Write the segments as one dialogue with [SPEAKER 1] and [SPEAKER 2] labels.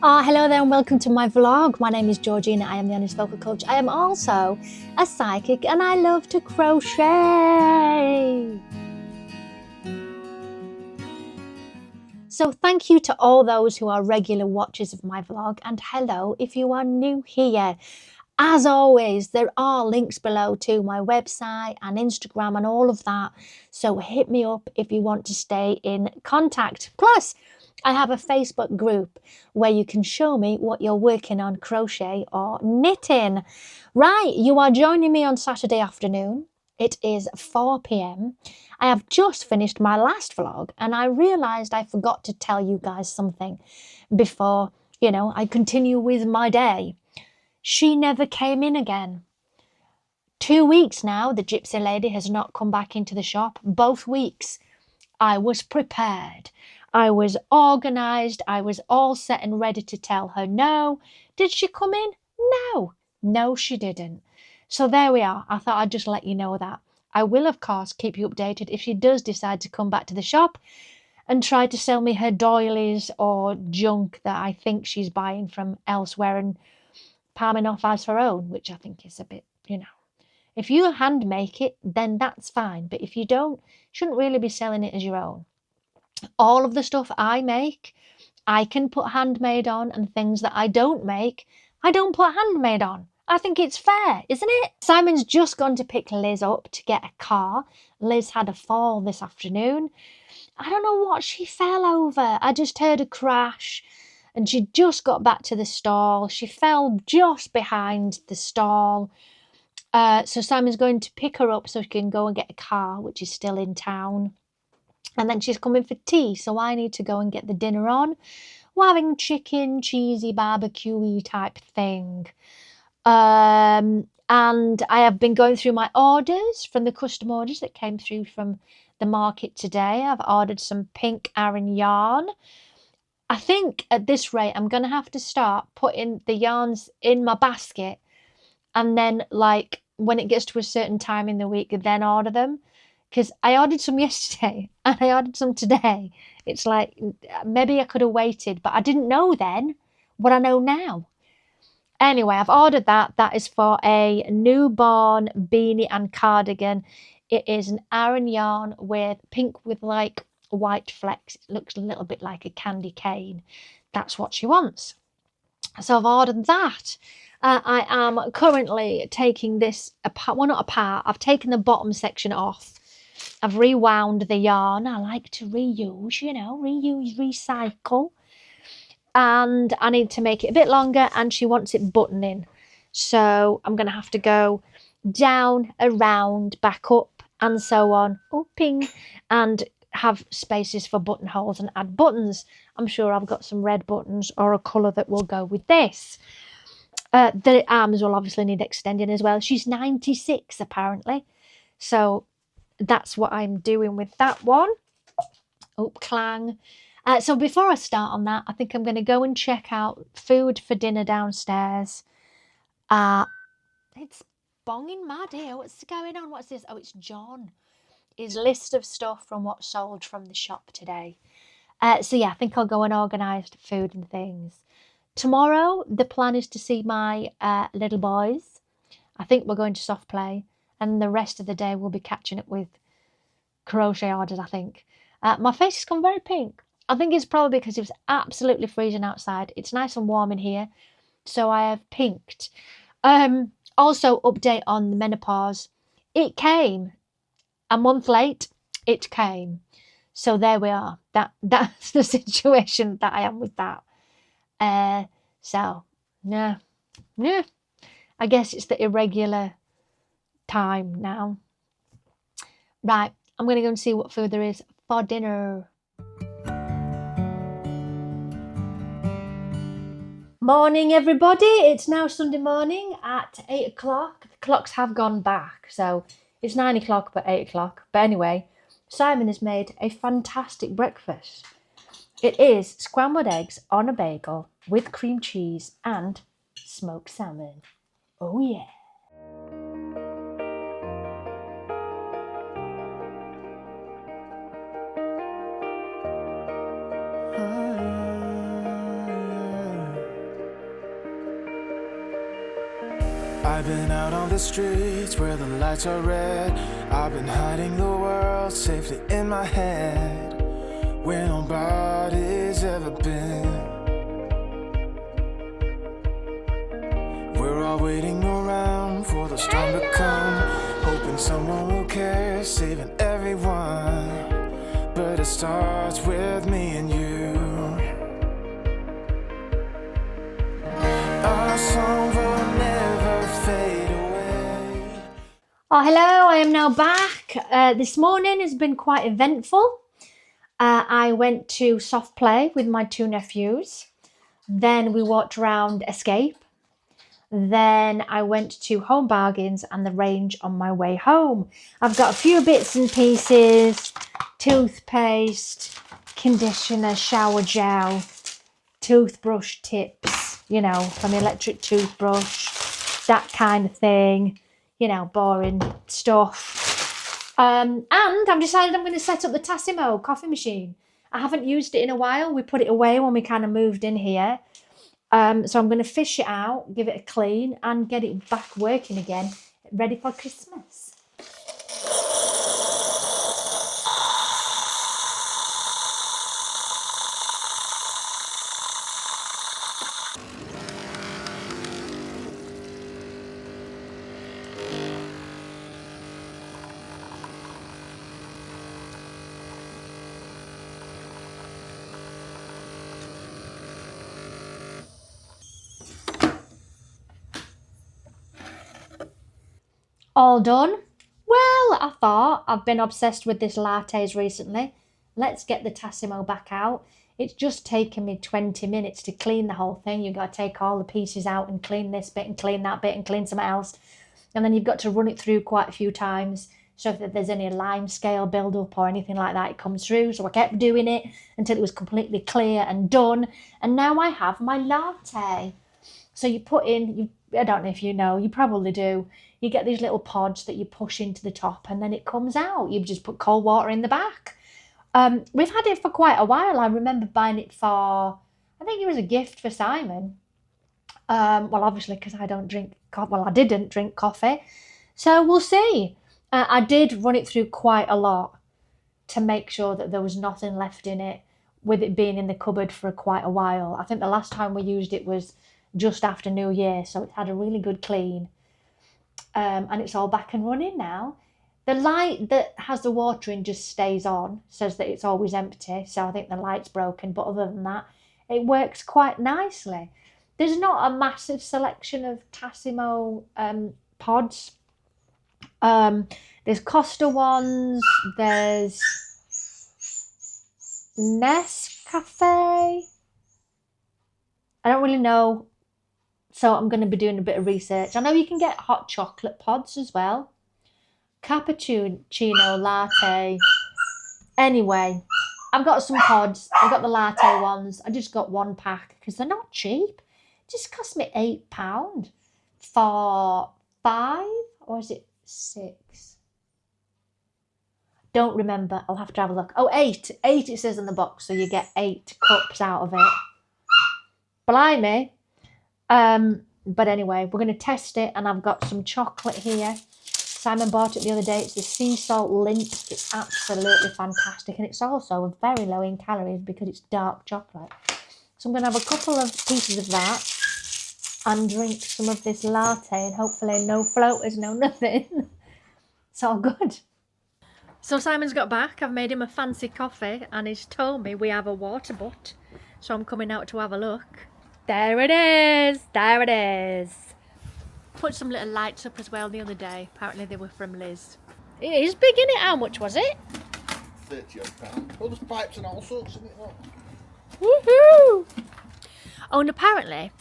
[SPEAKER 1] Hello there and welcome to my vlog. My name is Georgina. I am the honest vocal coach. I am also a psychic and I love to crochet. So thank you to all those who are regular watchers of my vlog, and hello if you are new here. As always, there are links below to my website and Instagram and all of that. So hit me up if you want to stay in contact. Plus, I have a Facebook group where you can show me what you're working on, crochet or knitting. Right, you are joining me on Saturday afternoon. It is 4 p.m. I have just finished my last vlog and I realised I forgot to tell you guys something before, I continue with my day. She never came in again. 2 weeks now, the gypsy lady has not come back into the shop. Both weeks. I was prepared. I was organised. I was all set and ready to tell her no. Did she come in? No. No, she didn't. So there we are. I thought I'd just let you know that. I will, of course, keep you updated if she does decide to come back to the shop and try to sell me her doilies or junk that I think she's buying from elsewhere and palming off as her own, which I think is a bit, If you hand make it, then that's fine. But if you don't, you shouldn't really be selling it as your own. All of the stuff I make, I can put handmade on, and things that I don't make, I don't put handmade on. I think it's fair, isn't it? Simon's just gone to pick Liz up to get a car. Liz had a fall this afternoon. I don't know what she fell over. I just heard a crash. And she just got back to the stall. She fell just behind the stall. So Simon's going to pick her up so she can go and get a car, which is still in town. And then she's coming for tea, so I need to go and get the dinner on. We're having chicken, cheesy, barbecue-y type thing. And I have been going through my orders from the custom orders that came through from the market today. I've ordered some pink Aran yarn. I think at this rate, I'm going to have to start putting the yarns in my basket and then, like, when it gets to a certain time in the week, then order them. Because I ordered some yesterday and I ordered some today. It's like, maybe I could have waited, but I didn't know then what I know now. Anyway, I've ordered that. That is for a newborn beanie and cardigan. It is an Aran yarn with pink with like white flecks. It looks a little bit like a candy cane. That's what she wants. So I've ordered that. I am currently taking this apart. Well, not apart. I've taken the bottom section off. I've rewound the yarn. I like to reuse, reuse, recycle. And I need to make it a bit longer, and she wants it buttoning. So I'm going to have to go down, around, back up, and so on. Oh, ping. And have spaces for buttonholes and add buttons. I'm sure I've got some red buttons or a colour that will go with this. The arms will obviously need extending as well. She's 96 apparently. So that's what I'm doing with that one. Oh, clang. So before I start on that, I think I'm going to go and check out food for dinner downstairs. It's bonging mad here. What's going on? What's this? Oh, it's John. His list of stuff from what sold from the shop today. So yeah, I think I'll go and organise food and things. Tomorrow, the plan is to see my little boys. I think we're going to soft play. And the rest of the day, we'll be catching up with crochet orders, I think. My face has gone very pink. I think it's probably because it was absolutely freezing outside. It's nice and warm in here. So I have pinked. Also, update on the menopause. It came. A month late, it came. So there we are. That's the situation that I am with that. So, yeah. I guess it's the irregular time now. Right, I'm going to go and see what food there is for dinner. Morning, everybody. It's now Sunday morning at 8 o'clock. The clocks have gone back, so it's 9 o'clock but 8 o'clock. But anyway, Simon has made a fantastic breakfast. It is scrambled eggs on a bagel with cream cheese and smoked salmon. Oh yeah.
[SPEAKER 2] I've been out on the streets where the lights are red. I've been hiding the world safely in my head, where nobody's ever been. We're all waiting around for the storm to come, hoping someone will care, saving everyone. But it starts with me and you. Our song will never fade away.
[SPEAKER 1] Oh, hello, I am now back. This morning has been quite eventful. I went to soft play with my two nephews. Then we walked around Escape. Then I went to Home Bargains and the Range on my way home. I've got a few bits and pieces, toothpaste, conditioner, shower gel, toothbrush tips, you know, from electric toothbrush, that kind of thing, you know, boring stuff. And I've decided I'm going to set up the Tassimo coffee machine. I haven't used it in a while. We put it away when we kind of moved in here. So I'm going to fish it out, give it a clean and get it back working again, ready for Christmas. All done? Well, I thought, I've been obsessed with this lattes recently. Let's get the Tassimo back out. It's just taken me 20 minutes to clean the whole thing. You've got to take all the pieces out and clean this bit and clean that bit and clean something else. And then you've got to run it through quite a few times so if there's any lime scale build-up or anything like that, it comes through. So I kept doing it until it was completely clear and done. And now I have my latte. So you put in, I don't know if you know, you probably do. You get these little pods that you push into the top and then it comes out. You just put cold water in the back. We've had it for quite a while. I remember buying it for, I think it was a gift for Simon. Well, obviously, because I didn't drink coffee. So we'll see. I did run it through quite a lot to make sure that there was nothing left in it, with it being in the cupboard for quite a while. I think the last time we used it was just after New Year, so it had a really good clean. And it's all back and running now. The light that has the water in just stays on, says that it's always empty, so I think the light's broken, but other than that, it works quite nicely. There's not a massive selection of Tassimo pods. There's Costa ones, there's Nescafe. I don't really know. So I'm going to be doing a bit of research. I know you can get hot chocolate pods as well. Cappuccino latte. Anyway, I've got some pods. I've got the latte ones. I just got one pack because they're not cheap. It just cost me £8 for 5, or is it 6? Don't remember. I'll have to have a look. Oh, 8. 8 it says in the box, so you get 8 cups out of it. Blimey. But anyway, we're going to test it, and I've got some chocolate here. Simon bought it the other day. It's the sea salt Lindt. It's absolutely fantastic, and it's also very low in calories because it's dark chocolate. So I'm going to have a couple of pieces of that and drink some of this latte, and hopefully no floaters, no nothing. It's all good. So Simon's got back. I've made him a fancy coffee, and he's told me we have a water butt. So I'm coming out to have a look. There it is. There it is. Put some little lights up as well the other day. Apparently they were from Liz. It is big, innit? How much was it?
[SPEAKER 3] £30. Well, there's pipes and all sorts in it.
[SPEAKER 1] Woohoo! Oh, and apparently,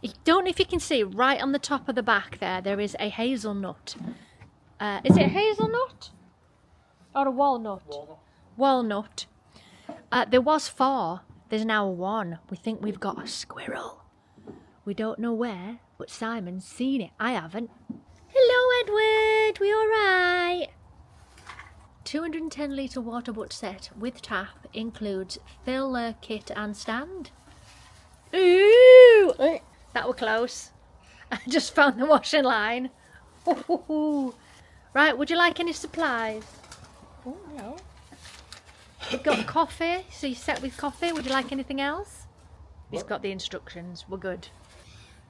[SPEAKER 1] I don't know if you can see, right on the top of the back there is a hazelnut. Is it a hazelnut? Or a walnut? Walnut. There was 4. There's now 1. We think we've got a squirrel. We don't know where, but Simon's seen it. I haven't. Hello, Edward. We all right? 210 litre water butt set with tap includes filler kit and stand. Ooh! That were close. I just found the washing line. Ooh. Right, would you like any supplies? Oh, hello. We've got coffee, so you're set with coffee. Would you like anything else? He's got the instructions. We're good.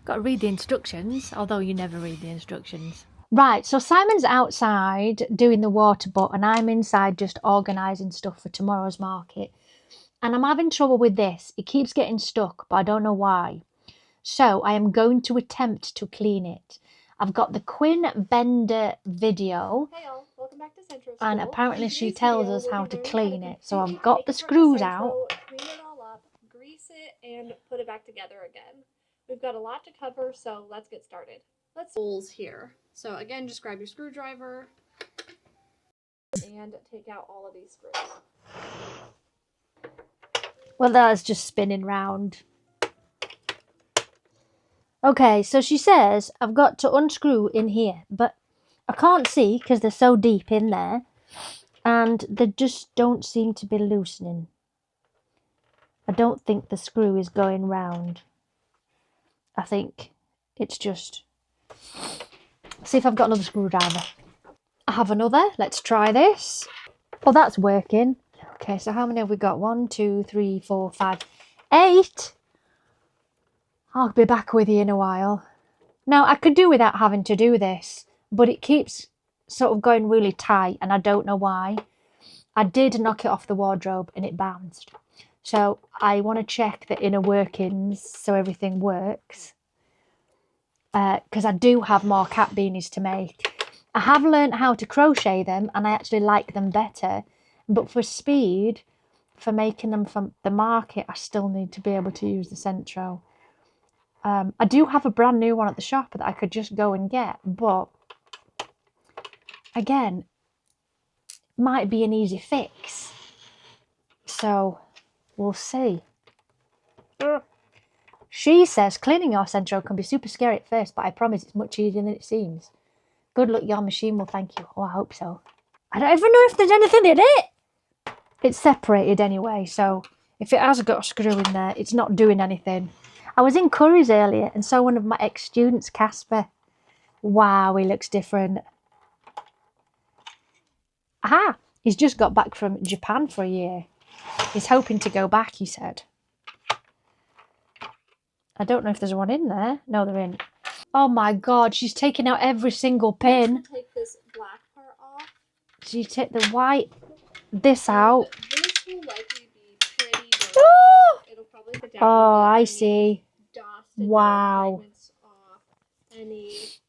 [SPEAKER 1] Got to read the instructions, although you never read the instructions. Right, so Simon's outside doing the water butt and I'm inside just organising stuff for tomorrow's market. And I'm having trouble with this. It keeps getting stuck, but I don't know why. So I am going to attempt to clean it. I've got the Quinn Bender video.
[SPEAKER 4] Hey all, welcome back to Sentro.
[SPEAKER 1] And apparently she tells us how to clean it. So I've got the screws out.
[SPEAKER 4] Clean it all up, grease it, and put it back together again. We've got a lot to cover, so let's get started. Let's holes here. So again, just grab your screwdriver and take out all of these screws.
[SPEAKER 1] Well, that's just spinning round. Okay, so she says I've got to unscrew in here, but I can't see because they're so deep in there and they just don't seem to be loosening. I don't think the screw is going round. I think it's just... See if I've got another screwdriver. I have another. Let's try this. Oh, that's working. Okay, so how many have we got? 1, 2, 3, 4, 5, 8. I'll be back with you in a while. Now, I could do without having to do this, but it keeps sort of going really tight and I don't know why. I did knock it off the wardrobe and it bounced. So I want to check the inner workings so everything works. Because I do have more cat beanies to make. I have learned how to crochet them and I actually like them better. But for speed, for making them from the market, I still need to be able to use the Sentro. I do have a brand new one at the shop that I could just go and get, but again, might be an easy fix. So we'll see. She says cleaning your Sentro can be super scary at first, but I promise it's much easier than it seems. Good luck, your machine will thank you. Oh, I hope so. I don't even know if there's anything in it. It's separated anyway, so if it has got a screw in there, it's not doing anything. I was in Curry's earlier and saw one of my ex-students, Casper. Wow, he looks different. Aha! He's just got back from Japan for a year. He's hoping to go back, he said. I don't know if there's one in there. No, there isn't. Oh my God, she's taking out every single pin.
[SPEAKER 4] Take this black part off.
[SPEAKER 1] So you take the white, this out.
[SPEAKER 4] This will likely be pretty dirty.
[SPEAKER 1] Oh!
[SPEAKER 4] It'll probably put down.
[SPEAKER 1] Oh, I see. Wow.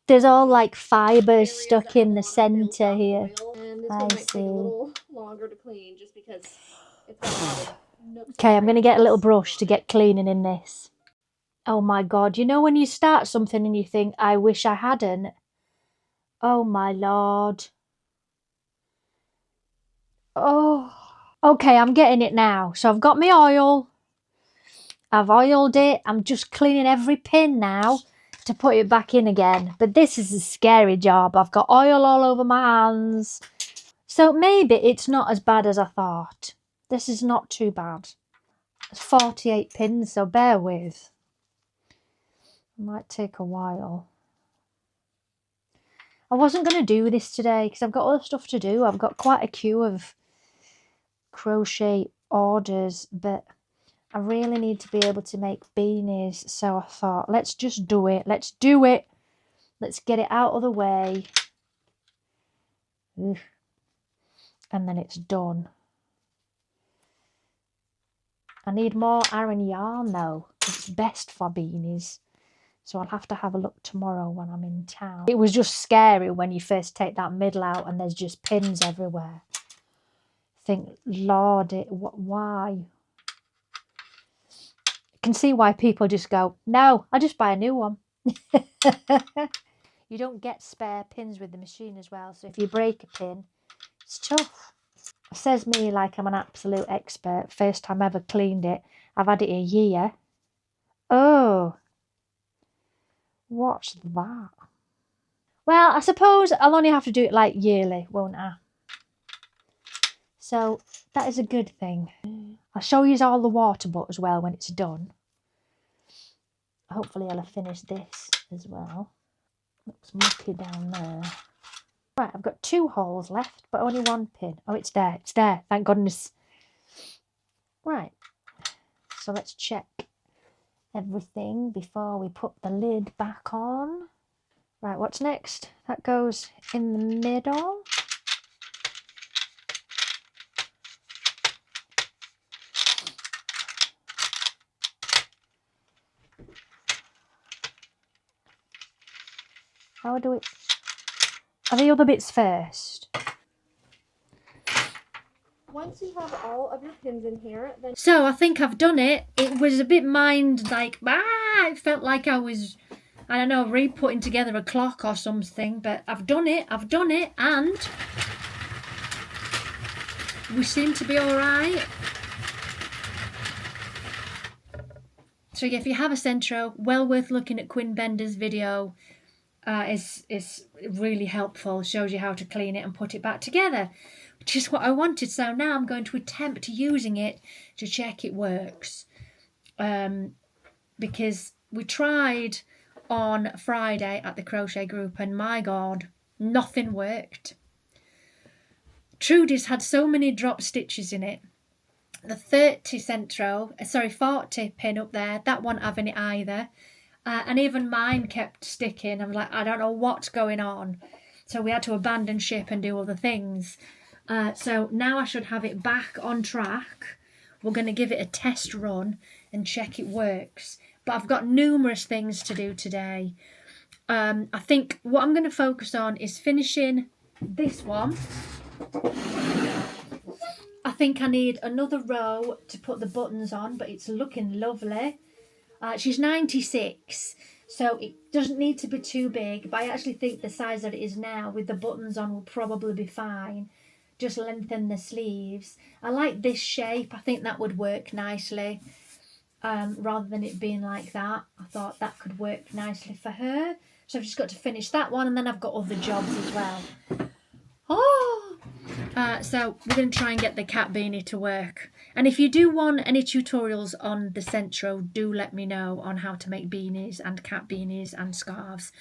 [SPEAKER 1] There's all like fibres stuck in the centre here.
[SPEAKER 4] And this one might take a little longer to clean just because it's got a lot of nooks.
[SPEAKER 1] Okay, I'm going to get a little brush to get cleaning in this. Oh my God, you know when you start something and you think, I wish I hadn't? Oh my Lord. Oh. Okay, I'm getting it now. So I've got my oil. I've oiled it. I'm just cleaning every pin now to put it back in again. But this is a scary job. I've got oil all over my hands. So maybe it's not as bad as I thought. This is not too bad. It's 48 pins, so bear with. It might take a while. I wasn't going to do this today because I've got other stuff to do. I've got quite a queue of crochet orders, but I really need to be able to make beanies. So I thought, let's just do it. Let's do it. Let's get it out of the way. Ugh. And then it's done. I need more Aran yarn though. It's best for beanies. So I'll have to have a look tomorrow when I'm in town. It was just scary when you first take that middle out and there's just pins everywhere. Think, Lord, why? I can see why people just go, no, I'll just buy a new one. You don't get spare pins with the machine as well. So if you break a pin, it's tough. It says me like I'm an absolute expert. First time ever cleaned it. I've had it a year. Oh. What's that? Well, I suppose I'll only have to do it like yearly, won't I? So that is a good thing. I'll show you all the water butt as well when it's done. Hopefully I'll have finished this as well. Looks mucky down there. Right, I've got 2 holes left, but only 1 pin. Oh, it's there, thank goodness. Right, so let's check everything before we put the lid back on. Right, what's next? That goes in the middle. How do it? Are the other bits first?
[SPEAKER 4] Once you have all of your pins in here, then...
[SPEAKER 1] So I think I've done it. It was a bit it felt like I was, I don't know, re-putting together a clock or something, but I've done it, and we seem to be all right. So yeah, if you have a Sentro, well worth looking at Quinn Bender's video. It's really helpful. Shows you how to clean it and put it back together, which is what I wanted. So now I'm going to attempt using it to check it works, because we tried on Friday at the crochet group and my God, nothing worked. Trudy's had so many drop stitches in it. The 40 pin up there, that wasn't having it either. And even mine kept sticking. I'm like, I don't know what's going on. So we had to abandon ship and do other things. So now I should have it back on track. We're going to give it a test run and check it works. But I've got numerous things to do today. I think what I'm going to focus on is finishing this one. I think I need another row to put the buttons on, but it's looking lovely. She's 96, so it doesn't need to be too big, but I actually think the size that it is now with the buttons on will probably be fine. Just lengthen the sleeves. I like this shape. I think that would work nicely, rather than it being like that. I thought that could work nicely for her. So I've just got to finish that one, and then I've got other jobs as well. So we're going to try and get the cat beanie to work. And if you do want any tutorials on the Sentro, do let me know on how to make beanies and cat beanies and scarves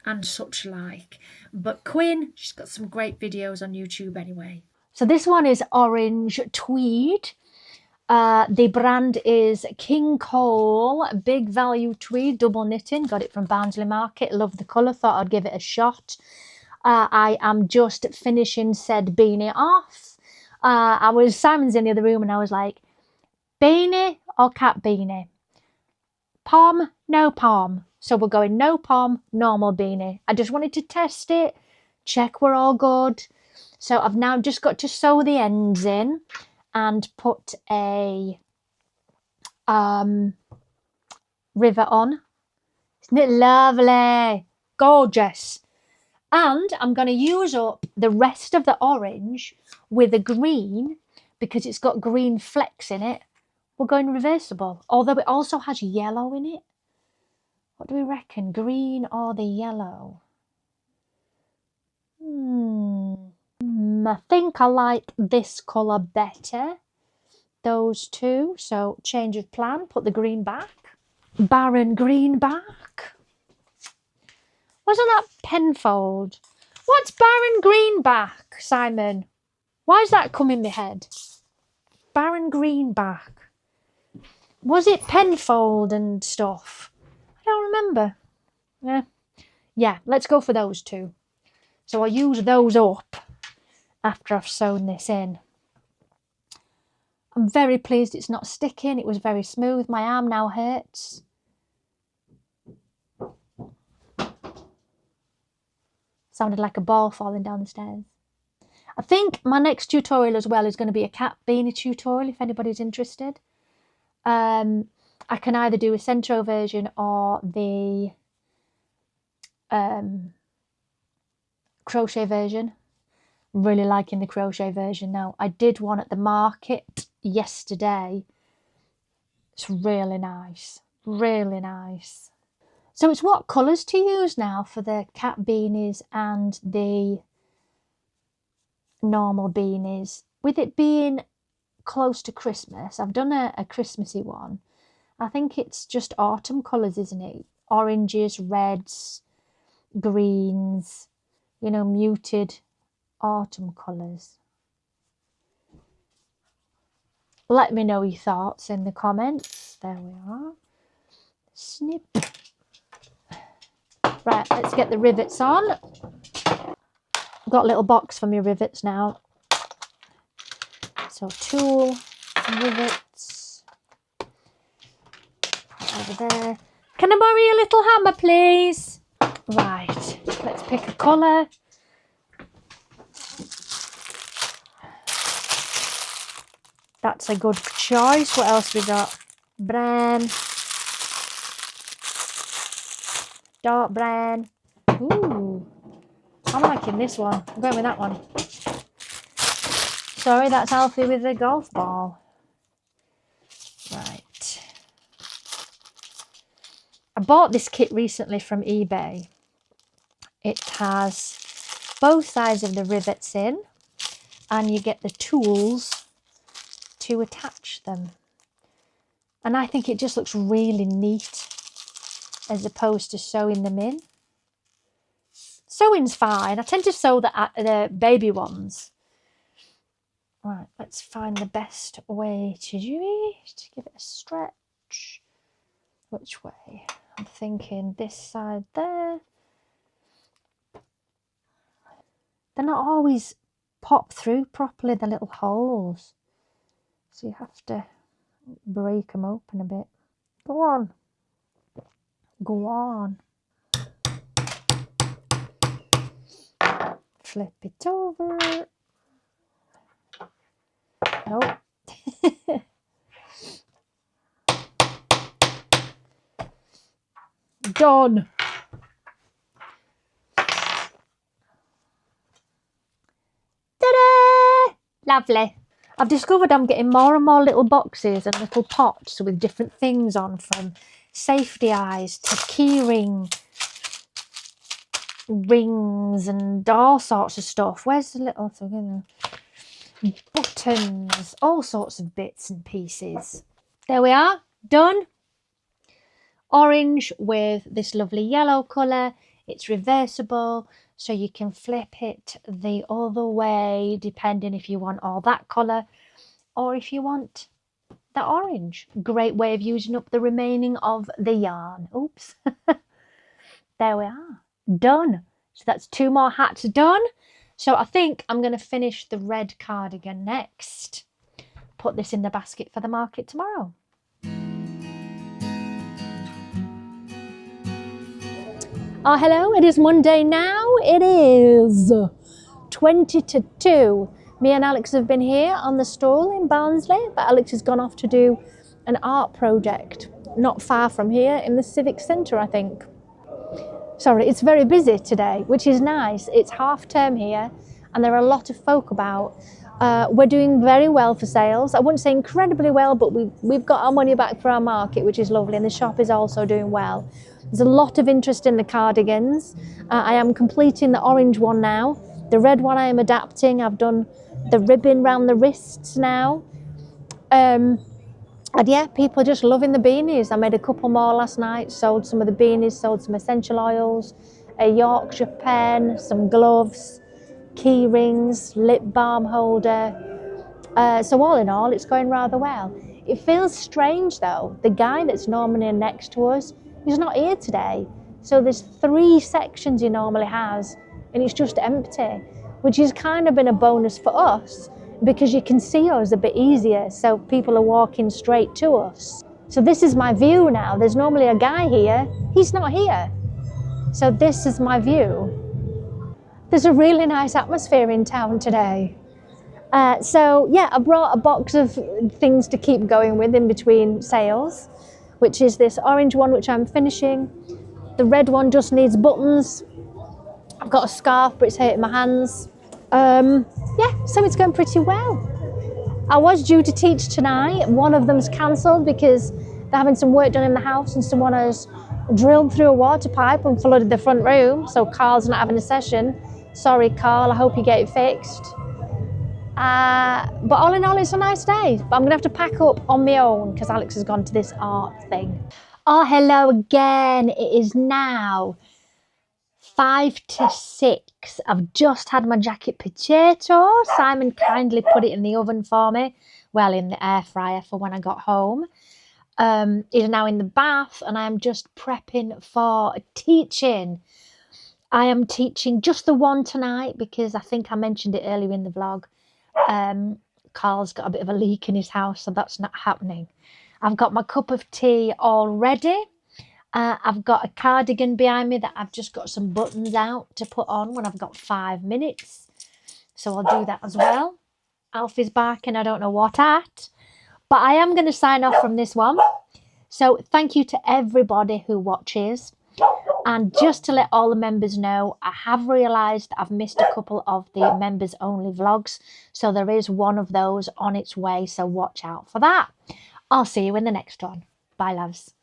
[SPEAKER 1] and such like. But Quinn, she's got some great videos on YouTube anyway. So this one is orange tweed. The brand is King Cole Big Value Tweed Double Knitting. Got it from Barnsley Market. Love the colour. Thought I'd give it a shot. I am just finishing said beanie off. Simon's in the other room and I was like, beanie or cat beanie? Pom, no pom. So we're going no pom, normal beanie. I just wanted to test it, check we're all good. So I've now just got to sew the ends in and put a rivet on. Isn't it lovely? Gorgeous. And I'm going to use up the rest of the orange with a green because it's got green flecks in it. We're going reversible, although it also has yellow in it. What do we reckon? Green or the yellow? I think I like this colour better. Those two. So change of plan. Put the green back. Barren green back. Wasn't that Penfold? What's Barren Greenback, Simon? Why does that come in my head? Barren Greenback. Was it Penfold and stuff? I don't remember. Yeah, let's go for those two. So I'll use those up after I've sewn this in. I'm very pleased it's not sticking. It was very smooth. My arm now hurts. Sounded like a ball falling down the stairs. I think my next tutorial as well is going to be a cat beanie tutorial if anybody's interested. I can either do a Sentro version or the crochet version. I'm really liking the crochet version now. I did one at the market yesterday. It's really nice. Really nice. So it's what colours to use now for the cat beanies and the normal beanies. With it being close to Christmas, I've done a Christmassy one. I think it's just autumn colours, isn't it? oranges, reds, greens, you know, muted autumn colours. Let me know your thoughts in the comments. There we are. Snip. Right, let's get the rivets on. I've got a little box for my rivets now. So tool, rivets, over there. Can I borrow your little hammer, please? Right, let's pick a colour. That's a good choice. What else we got? Brown. Dark brown. Ooh, I'm liking this one. I'm going with that one. Sorry, that's Alfie with the golf ball. Right. I bought this kit recently from eBay. It has both sides of the rivets in, and you get the tools to attach them. And I think it just looks really neat as opposed to sewing them in. Sewing's fine. I tend to sew the baby ones. Right, let's find the best way to do it. Give it a stretch. Which way? I'm thinking this side there. They're not always pop through properly, the little holes. So you have to break them open a bit. Go on. Go on. Flip it over. Nope. Done. Ta-da! Lovely. I've discovered I'm getting more and more little boxes and little pots with different things on, from safety eyes to key rings and all sorts of stuff. Where's the little buttons, all sorts of bits and pieces. There we are, done. Orange with this lovely yellow colour. It's reversible, so you can flip it the other way depending if you want all that colour or if you want the orange. Great way of using up the remaining of the yarn. Oops. There we are, done. So that's 2 more hats done. So I think I'm going to finish the red cardigan next. Put this in the basket for the market tomorrow. Oh, hello, it is Monday now. It is 20 to 2. Me and Alex have been here on the stall in Barnsley, but Alex has gone off to do an art project not far from here in the Civic Centre, I think. Sorry, it's very busy today, which is nice. It's half term here and there are a lot of folk about. We're doing very well for sales. I wouldn't say incredibly well, but we've got our money back for our market, which is lovely, and the shop is also doing well. There's a lot of interest in the cardigans. I am completing the orange one now. The red one I am adapting. I've done the ribbon round the wrists now. And yeah, people are just loving the beanies. I made a couple more last night, sold some of the beanies, sold some essential oils, a Yorkshire pen, some gloves, key rings, lip balm holder. So all in all, it's going rather well. It feels strange though. The guy that's normally next to us, he's not here today. So there's 3 sections he normally has and it's just empty, which has kind of been a bonus for us because you can see us a bit easier, so people are walking straight to us. So this is my view now. There's normally a guy here, he's not here. So this is my view. There's a really nice atmosphere in town today. So yeah, I brought a box of things to keep going with in between sales, which is this orange one, which I'm finishing. The red one just needs buttons. I've got a scarf, but it's hurting my hands. Yeah, so it's going pretty well. I was due to teach tonight. One of them's cancelled because they're having some work done in the house and someone has drilled through a water pipe and flooded the front room. So Carl's not having a session. Sorry, Carl, I hope you get it fixed. But all in all, it's a nice day. But I'm going to have to pack up on my own because Alex has gone to this art thing. Oh, hello again. It is now 5 to 6. I've just had my jacket potato. Simon kindly put it in the oven for me. Well, in the air fryer for when I got home. He's now in the bath and I am just prepping for teaching. I am teaching just the one tonight because I think I mentioned it earlier in the vlog. Carl's got a bit of a leak in his house, so that's not happening. I've got my cup of tea all ready. I've got a cardigan behind me that I've just got some buttons out to put on when I've got 5 minutes. So I'll do that as well. Alfie's barking, I don't know what at. But I am going to sign off from this one. So thank you to everybody who watches. And just to let all the members know, I have realised I've missed a couple of the members only vlogs. So there is one of those on its way. So watch out for that. I'll see you in the next one. Bye, loves.